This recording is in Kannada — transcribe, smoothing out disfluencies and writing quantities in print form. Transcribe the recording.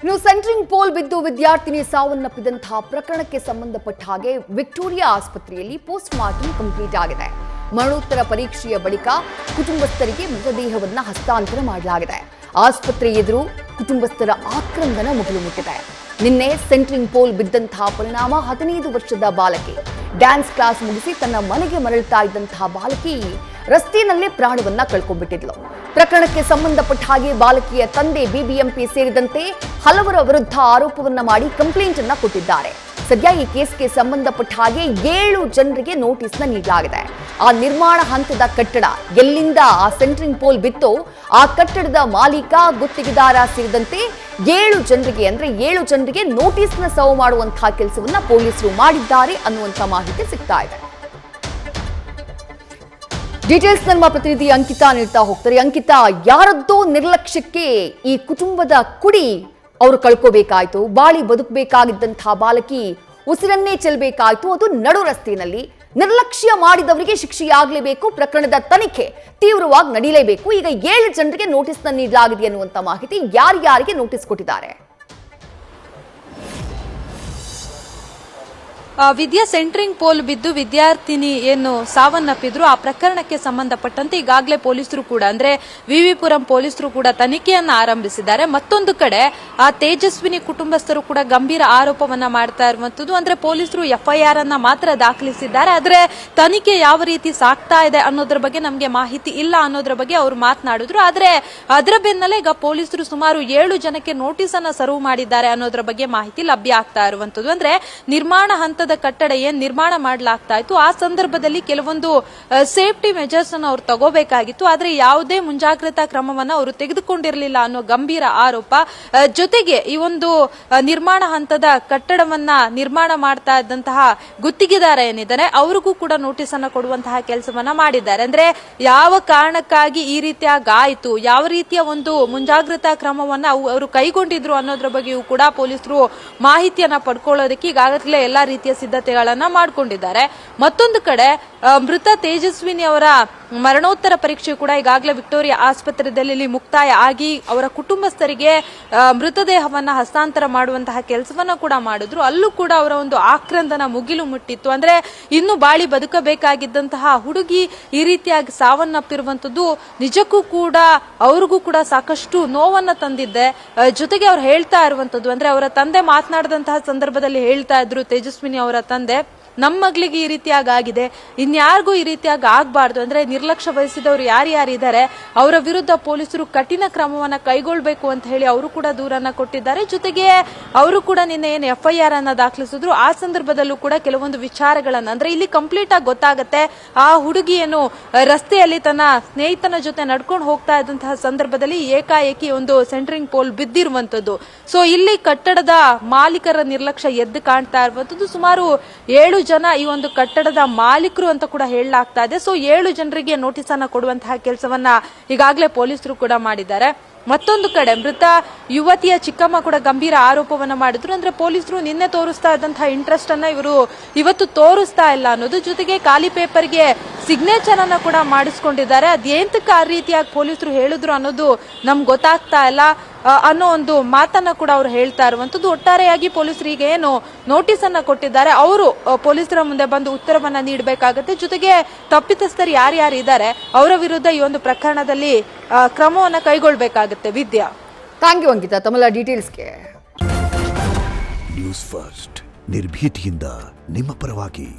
ಇನ್ನು ಸೆಂಟ್ರಿಂಗ್ ಪೋಲ್ ಬಿದ್ದು ವಿದ್ಯಾರ್ಥಿನಿ ಸಾವನ್ನಪ್ಪಿದಂತಹ ಪ್ರಕರಣಕ್ಕೆ ಸಂಬಂಧಪಟ್ಟ ಹಾಗೆ ವಿಕ್ಟೋರಿಯಾ ಆಸ್ಪತ್ರೆಯಲ್ಲಿ ಪೋಸ್ಟ್ ಮಾರ್ಟಮ್ ಕಂಪ್ಲೀಟ್ ಆಗಿದೆ. ಮರಣೋತ್ತರ ಪರೀಕ್ಷೆಯ ಬಳಿಕ ಕುಟುಂಬಸ್ಥರಿಗೆ ಮೃತದೇಹವನ್ನು ಹಸ್ತಾಂತರ ಮಾಡಲಾಗಿದೆ. ಆಸ್ಪತ್ರೆ ಎದುರು ಕುಟುಂಬಸ್ಥರ ಆಕ್ರಂದನ ಮುಗಿಲು ಮುಟ್ಟಿದೆ. ನಿನ್ನೆ ಸೆಂಟ್ರಿಂಗ್ ಪೋಲ್ ಬಿದ್ದಂತಹ ಪರಿಣಾಮ 15 ವರ್ಷದ ಬಾಲಕಿ ಡ್ಯಾನ್ಸ್ ಕ್ಲಾಸ್ ಮುಗಿಸಿ ತನ್ನ ಮನೆಗೆ ಮರಳುತ್ತಾ ಇದ್ದಂತಹ ಬಾಲಕಿ ರಸ್ತೆಯಲ್ಲೇ ಪ್ರಾಣವನ್ನ ಕಳ್ಕೊಂಡ್ಬಿಟ್ಟಿದ್ಲು. ಪ್ರಕರಣಕ್ಕೆ ಸಂಬಂಧಪಟ್ಟ ಹಾಗೆ ಬಾಲಕಿಯ ತಂದೆ ಬಿಬಿಎಂಪಿ ಸೇರಿದಂತೆ ಹಲವರ ವಿರುದ್ಧ ಆರೋಪವನ್ನ ಮಾಡಿ ಕಂಪ್ಲೇಂಟ್ ಅನ್ನ ಕೊಟ್ಟಿದ್ದಾರೆ. ಸದ್ಯ ಈ ಕೇಸ್ಗೆ ಸಂಬಂಧಪಟ್ಟ ಹಾಗೆ 7 ಜನರಿಗೆ ನೋಟಿಸ್ನ ನೀಡಲಾಗಿದೆ. ಆ ನಿರ್ಮಾಣ ಹಂತದ ಕಟ್ಟಡ ಎಲ್ಲಿಂದ ಆ ಸೆಂಟ್ರಿಂಗ್ ಪೋಲ್ ಬಿತ್ತೋ ಆ ಕಟ್ಟಡದ ಮಾಲೀಕ, ಗುತ್ತಿಗೆದಾರ ಸೇರಿದಂತೆ 7 ಜನರಿಗೆ ನೋಟಿಸ್ನ ಸರ್ವ್ ಮಾಡುವಂತಹ ಕೆಲಸವನ್ನ ಪೊಲೀಸರು ಮಾಡಿದ್ದಾರೆ ಅನ್ನುವಂಥ ಮಾಹಿತಿ ಸಿಗ್ತಾ ಇದೆ. ಡೀಟೇಲ್ಸ್ ನಮ್ಮ ಪ್ರತಿನಿಧಿ ಅಂಕಿತಾ ನೀಡ್ತಾ ಹೋಗ್ತಾರೆ. ಅಂಕಿತಾ, ಯಾರದ್ದೋ ನಿರ್ಲಕ್ಷ್ಯಕ್ಕೆ ಈ ಕುಟುಂಬದ ಕುಡಿ ಅವರು ಕಳ್ಕೋಬೇಕಾಯ್ತು. ಬಾಳಿ ಬದುಕಬೇಕಾಗಿದ್ದಂತಹ ಬಾಲಕಿ ಉಸಿರನ್ನೇ ಚೆಲ್ಲಬೇಕಾಯ್ತು, ಅದು ನಡು ರಸ್ತೆಯಲ್ಲಿ. ನಿರ್ಲಕ್ಷ್ಯ ಮಾಡಿದವರಿಗೆ ಶಿಕ್ಷೆಯಾಗಲೇಬೇಕು. ಪ್ರಕರಣದ ತನಿಖೆ ತೀವ್ರವಾಗಿ ನಡೀಲೇಬೇಕು. ಈಗ 7 ಜನರಿಗೆ ನೋಟಿಸ್ನ ನೀಡಲಾಗಿದೆ ಅನ್ನುವಂಥ ಮಾಹಿತಿ. ಯಾರ್ಯಾರಿಗೆ ನೋಟಿಸ್ ಕೊಟ್ಟಿದ್ದಾರೆ? ವಿದ್ಯಾ ಸೆಂಟ್ರಿಂಗ್ ಪೋಲ್ ಬಿದ್ದು ವಿದ್ಯಾರ್ಥಿನಿ ಏನು ಸಾವನ್ನಪ್ಪಿದ್ರು ಆ ಪ್ರಕರಣಕ್ಕೆ ಸಂಬಂಧಪಟ್ಟಂತೆ ಈಗಾಗಲೇ ಪೊಲೀಸರು ಕೂಡ ಅಂದ್ರೆ ವಿವಿಪುರಂ ಪೊಲೀಸರು ಕೂಡ ತನಿಖೆಯನ್ನ ಆರಂಭಿಸಿದ್ದಾರೆ. ಮತ್ತೊಂದು ಕಡೆ ಆ ತೇಜಸ್ವಿನಿ ಕುಟುಂಬಸ್ಥರು ಕೂಡ ಗಂಭೀರ ಆರೋಪವನ್ನ ಮಾಡ್ತಾ ಇರುವಂತದ್ದು. ಅಂದ್ರೆ ಪೊಲೀಸರು ಎಫ್ಐಆರ್ ಅನ್ನ ಮಾತ್ರ ದಾಖಲಿಸಿದ್ದಾರೆ, ಆದ್ರೆ ತನಿಖೆ ಯಾವ ರೀತಿ ಸಾಗ್ತಾ ಇದೆ ಅನ್ನೋದ್ರ ಬಗ್ಗೆ ನಮಗೆ ಮಾಹಿತಿ ಇಲ್ಲ ಅನ್ನೋದ್ರ ಬಗ್ಗೆ ಅವರು ಮಾತನಾಡಿದ್ರು. ಆದ್ರೆ ಅದರ ಬೆನ್ನಲ್ಲೇ ಈಗ ಪೊಲೀಸರು ಸುಮಾರು 7 ಜನಕ್ಕೆ ನೋಟಿಸ್ ಅನ್ನ ಸರ್ವ್ ಮಾಡಿದ್ದಾರೆ ಅನ್ನೋದ್ರ ಬಗ್ಗೆ ಮಾಹಿತಿ ಲಭ್ಯ ಆಗ್ತಾ ಇರುವಂತದ್ದು. ಅಂದ್ರೆ ನಿರ್ಮಾಣ ಹಂತದ ಕಟ್ಟಡ ಏನ್ ನಿರ್ಮಾಣ ಮಾಡಲಾಗ್ತಾ ಇತ್ತು ಆ ಸಂದರ್ಭದಲ್ಲಿ ಕೆಲವೊಂದು ಸೇಫ್ಟಿ ಮೆಜರ್ಸ್ ಅನ್ನು ಅವರು ತಗೋಬೇಕಾಗಿತ್ತು, ಆದ್ರೆ ಯಾವುದೇ ಮುಂಜಾಗ್ರತಾ ಕ್ರಮವನ್ನ ಅವರು ತೆಗೆದುಕೊಂಡಿರಲಿಲ್ಲ ಅನ್ನೋ ಗಂಭೀರ ಆರೋಪ. ಜೊತೆಗೆ ಈ ಒಂದು ನಿರ್ಮಾಣ ಹಂತದ ಕಟ್ಟಡವನ್ನ ನಿರ್ಮಾಣ ಮಾಡ್ತಾ ಇದ್ದಂತಹ ಗುತ್ತಿಗೆದಾರ ಏನಿದ್ದಾರೆ ಅವ್ರಿಗೂ ಕೂಡ ನೋಟಿಸ್ ಅನ್ನ ಕೊಡುವಂತಹ ಕೆಲಸವನ್ನ ಮಾಡಿದ್ದಾರೆ. ಅಂದ್ರೆ ಯಾವ ಕಾರಣಕ್ಕಾಗಿ ಈ ರೀತಿಯಾಗಿ ಆಯಿತು, ಯಾವ ರೀತಿಯ ಒಂದು ಮುಂಜಾಗ್ರತಾ ಕ್ರಮವನ್ನ ಅವರು ಕೈಗೊಂಡಿದ್ರು ಅನ್ನೋದ್ರ ಬಗ್ಗೆಯೂ ಕೂಡ ಪೊಲೀಸರು ಮಾಹಿತಿಯನ್ನ ಪಡ್ಕೊಳ್ಳೋದಕ್ಕೆ ಈಗಾಗಲೇ ಎಲ್ಲಾ ರೀತಿಯ ಸಿದ್ಧತೆಗಳನ್ನ ಮಾಡಿಕೊಂಡಿದ್ದಾರೆ. ಮತ್ತೊಂದು ಕಡೆ ಮೃತ ತೇಜಸ್ವಿನಿ ಅವರ ಮರಣೋತ್ತರ ಪರೀಕ್ಷೆ ಕೂಡ ಈಗಾಗಲೇ ವಿಕ್ಟೋರಿಯಾ ಆಸ್ಪತ್ರೆಯಲ್ಲಿ ಮುಕ್ತಾಯ ಆಗಿ ಅವರ ಕುಟುಂಬಸ್ಥರಿಗೆ ಮೃತದೇಹವನ್ನ ಹಸ್ತಾಂತರ ಮಾಡುವಂತಹ ಕೆಲಸವನ್ನ ಕೂಡ ಮಾಡಿದ್ರು. ಅಲ್ಲೂ ಕೂಡ ಅವರ ಒಂದು ಆಕ್ರಂದನ ಮುಗಿಲು ಮುಟ್ಟಿತ್ತು. ಅಂದ್ರೆ ಇನ್ನು ಬಾಳಿ ಬದುಕಬೇಕಾಗಿದ್ದಂತಹ ಹುಡುಗಿ ಈ ರೀತಿಯಾಗಿ ಸಾವನ್ನಪ್ಪಿರುವಂತದ್ದು ನಿಜಕ್ಕೂ ಕೂಡ ಅವ್ರಿಗೂ ಕೂಡ ಸಾಕಷ್ಟು ನೋವನ್ನ ತಂದಿದ್ದೆ. ಜೊತೆಗೆ ಅವ್ರು ಹೇಳ್ತಾ ಇರುವಂತದ್ದು ಅಂದ್ರೆ ಅವರ ತಂದೆ ಮಾತನಾಡಿದಂತಹ ಸಂದರ್ಭದಲ್ಲಿ ಹೇಳ್ತಾ ಇದ್ರು ತೇಜಸ್ವಿನಿ ಅವರ ತಂದೆ, ನಮ್ಮ ಮಗಳಿಗೆ ಈ ರೀತಿಯಾಗಿ ಆಗಿದೆ, ಇನ್ಯಾರಿಗೂ ಈ ರೀತಿಯಾಗಿ ಆಗಬಾರ್ದು. ಅಂದ್ರೆ ನಿರ್ಲಕ್ಷ್ಯ ವಹಿಸಿದವರು ಯಾರ್ಯಾರಿದ್ದಾರೆ ಅವರ ವಿರುದ್ಧ ಪೊಲೀಸರು ಕಠಿಣ ಕ್ರಮವನ್ನ ಕೈಗೊಳ್ಳಬೇಕು ಅಂತ ಹೇಳಿ ಅವರು ಕೂಡ ದೂರನ್ನ ಕೊಟ್ಟಿದ್ದಾರೆ. ಜೊತೆಗೆ ಅವರು ಕೂಡ ನಿನ್ನೆ ಏನು ಎಫ್ಐಆರ್ ಅನ್ನ ದಾಖಲಿಸಿದ್ರು ಆ ಸಂದರ್ಭದಲ್ಲೂ ಕೂಡ ಕೆಲವೊಂದು ವಿಚಾರಗಳನ್ನ ಅಂದ್ರೆ ಇಲ್ಲಿ ಕಂಪ್ಲೀಟ್ ಆಗಿ ಗೊತ್ತಾಗುತ್ತೆ ಆ ಹುಡುಗಿ ಏನು ರಸ್ತೆಯಲ್ಲಿ ತನ್ನ ಸ್ನೇಹಿತನ ಜೊತೆ ನಡ್ಕೊಂಡು ಹೋಗ್ತಾ ಇದ್ದಂತಹ ಸಂದರ್ಭದಲ್ಲಿ ಏಕಾಏಕಿ ಒಂದು ಸೆಂಟ್ರಿಂಗ್ ಪೋಲ್ ಬಿದ್ದಿರುವಂತದ್ದು. ಸೊ ಇಲ್ಲಿ ಕಟ್ಟಡದ ಮಾಲೀಕರ ನಿರ್ಲಕ್ಷ್ಯ ಎದ್ದು ಕಾಣ್ತಾ ಇರುವಂತದ್ದು. ಸುಮಾರು 7 ಜನ ಈ ಒಂದು ಕಟ್ಟಡದ ಮಾಲೀಕರು ಅಂತ ಕೂಡ ಹೇಳಲಾಗ್ತಾ ಇದೆ. ಸೊ 7 ಜನರಿಗೆ ನೋಟಿಸ್ ಅನ್ನ ಕೊಡುವಂತಹ ಕೆಲಸವನ್ನ ಈಗಾಗಲೇ ಪೊಲೀಸರು ಕೂಡ ಮಾಡಿದ್ದಾರೆ. ಮತ್ತೊಂದು ಕಡೆ ಮೃತ ಯುವತಿಯ ಚಿಕ್ಕಮ್ಮ ಕೂಡ ಗಂಭೀರ ಆರೋಪವನ್ನ ಮಾಡಿದ್ರು. ಅಂದ್ರೆ ಪೊಲೀಸರು ನಿನ್ನೆ ತೋರಿಸ್ತಾ ಇದ್ದಂತಹ ಇಂಟ್ರೆಸ್ಟ್ ಅನ್ನ ಇವರು ಇವತ್ತು ತೋರಿಸ್ತಾ ಇಲ್ಲ ಅನ್ನೋದು. ಜೊತೆಗೆ ಖಾಲಿ ಪೇಪರ್ಗೆ ಸಿಗ್ನೇಚರ್ ಅನ್ನ ಕೂಡ ಮಾಡಿಸ್ಕೊಂಡಿದ್ದಾರೆ. ಅದೇಂತಕ್ಕೆ ಆ ರೀತಿಯಾಗಿ ಪೊಲೀಸರು ಹೇಳಿದ್ರು ಅನ್ನೋದು ನಮ್ಗೆ ಗೊತ್ತಾಗ್ತಾ ಇಲ್ಲ ಅನ್ನೋ ಒಂದು ಮಾತನ್ನ ಕೂಡ ಅವರು ಹೇಳ್ತಾ ಇರುವಂತದ್ದು. ಒಟ್ಟಾರೆಯಾಗಿ ಪೊಲೀಸರಿಗೆ ಏನು ನೋಟಿಸ್ ಅನ್ನ ಕೊಟ್ಟಿದ್ದಾರೆ ಅವರು ಪೊಲೀಸರ ಮುಂದೆ ಬಂದು ಉತ್ತರವನ್ನ ನೀಡಬೇಕಾಗುತ್ತೆ. ಜೊತೆಗೆ ತಪ್ಪಿತಸ್ಥರು ಯಾರ್ಯಾರು ಇದ್ದಾರೆ ಅವರ ವಿರುದ್ಧ ಈ ಒಂದು ಪ್ರಕರಣದಲ್ಲಿ ಕ್ರಮವನ್ನ ಕೈಗೊಳ್ಳಬೇಕಾಗುತ್ತೆ. ವಿದ್ಯಾ, ಥ್ಯಾಂಕ್ ಯು ಅಂಕಿತಾ ತಮ್ಮೆಲ್ಲ ಡೀಟೇಲ್ಸ್ಗೆ. ನ್ಯೂಸ್ ಫಸ್ಟ್ ನಿರ್ಭೀತಿಯಿಂದ ನಿಮ್ಮ ಪರವಾಗಿ.